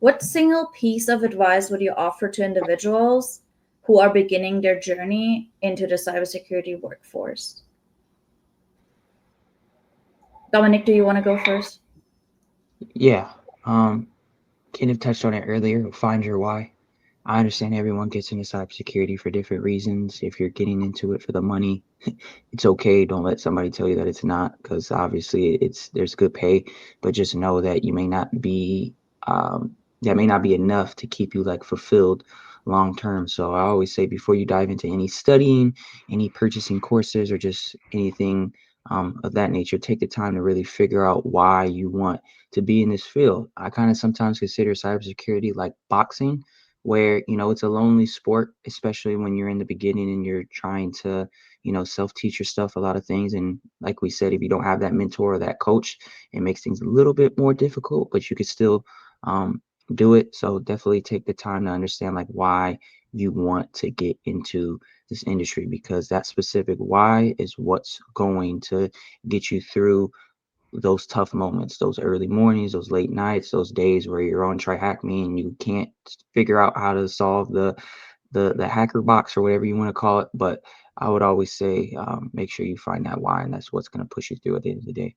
What single piece of advice would you offer to individuals who are beginning their journey into the cybersecurity workforce? Dominic, do you want to go first? Yeah. Kenneth touched on it earlier. Find your why. I understand everyone gets into cybersecurity for different reasons. If you're getting into it for the money, it's okay. Don't let somebody tell you that it's not, because obviously there's good pay, but just know that you may not be that may not be enough to keep you like fulfilled long term. So I always say before you dive into any studying, any purchasing courses, or just anything of that nature, take the time to really figure out why you want to be in this field. I kind of sometimes consider cybersecurity like boxing, where it's a lonely sport, especially when you're in the beginning and you're trying to self-teach yourself a lot of things. And like we said, if you don't have that mentor or that coach, it makes things a little bit more difficult, but you could still do it. So definitely take the time to understand like why you want to get into this industry, because that specific why is what's going to get you through those tough moments, those early mornings, those late nights, those days where you're on Try Hack Me and you can't figure out how to solve the hacker box or whatever you want to call it. But I would always say make sure you find that why, and that's what's going to push you through at the end of the day.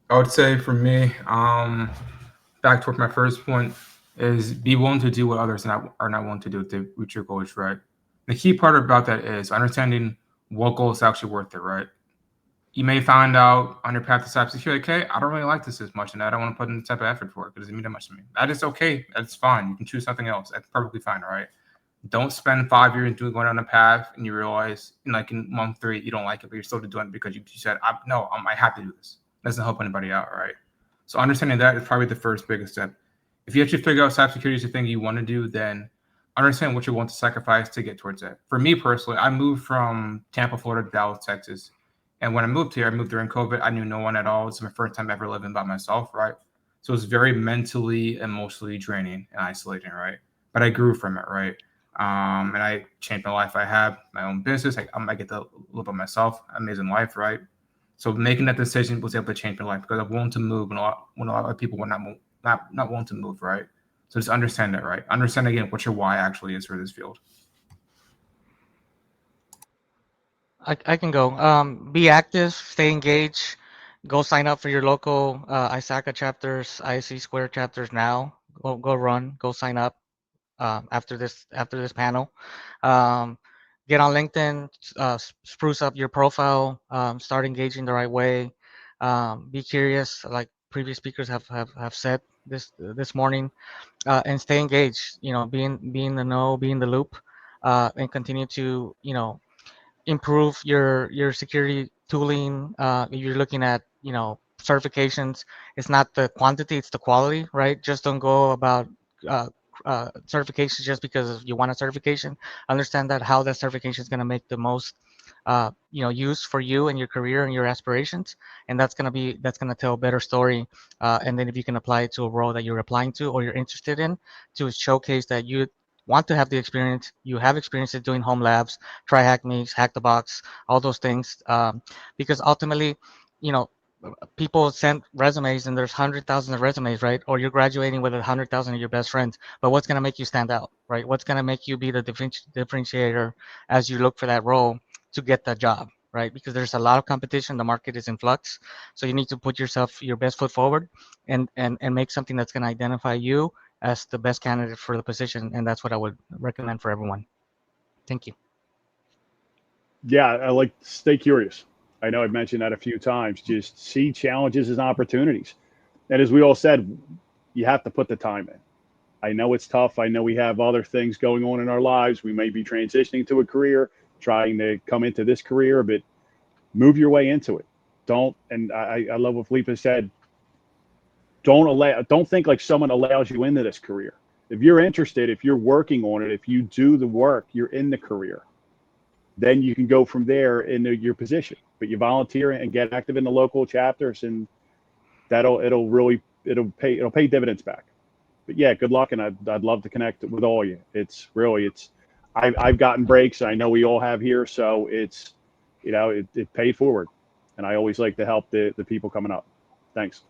I would say for me, back towards my first point, is be willing to do what others are not willing to do to reach your goals, right? The key part about that is understanding what goal is actually worth it, right? You may find out on your path to cybersecurity, okay, I don't really like this as much, and I don't want to put in the type of effort for it because it doesn't mean that much to me. That is okay. That's fine. You can choose something else. That's perfectly fine, right? Don't spend 5 years going on a path and you realize, like in month 3, you don't like it, but you're still doing it because you said, I have to do this. It doesn't help anybody out, right? So understanding that is probably the first biggest step. If you actually figure out cybersecurity is the thing you want to do, then understand what you want to sacrifice to get towards that. For me personally, I moved from Tampa, Florida to Dallas, Texas. And when I moved here, I moved during COVID. I knew no one at all. It's my first time ever living by myself, right? So it was very mentally, emotionally draining and isolating, right? But I grew from it, right? And I changed my life. I have my own business. I get to live by myself. Amazing life, right? So making that decision was able to change my life because I'm willing to move when a lot of people were not willing to move, right? So just understand that, right? Understand again what your why actually is for this field. I can go. Be active, stay engaged, go sign up for your local ISACA chapters, ISC Square chapters now. Go run, go sign up after this panel. Um, get on LinkedIn, spruce up your profile, start engaging the right way. Be curious, like previous speakers have said this morning, and stay engaged. Be in the know, be in the loop, and continue to improve your security tooling. If you're looking at certifications, it's not the quantity, it's the quality, right? Just don't go about uh, certifications just because you want a certification. Understand that how that certification is going to make the most use for you and your career and your aspirations, and that's going to tell a better story. And then if you can apply it to a role that you're applying to or you're interested in, to showcase that you want to have the experience, you have experience in doing home labs, try hack me, hack the box, all those things, because ultimately, you know, people send resumes and there's 100,000 of resumes, right? Or you're graduating with 100,000 of your best friends, but what's going to make you stand out, right? What's going to make you be the differentiator as you look for that role to get that job, right? Because there's a lot of competition, the market is in flux, so you need to put your best foot forward and make something that's going to identify you as the best candidate for the position, and that's what I would recommend for everyone. Thank you. Yeah, I like stay curious. I know I've mentioned that a few times. Just see challenges as opportunities. And as we all said, you have to put the time in. I know it's tough. I know we have other things going on in our lives. We may be transitioning to a career, trying to come into this career, but move your way into it. Don't, and I love what Felipe said, don't think like someone allows you into this career. If you're interested, if you're working on it, if you do the work, you're in the career. Then you can go from there into your position. But you volunteer and get active in the local chapters, and it'll pay dividends back. But yeah, good luck, and I'd love to connect with all of you. I've gotten breaks. I know we all have here, so it paid forward, and I always like to help the people coming up. Thanks.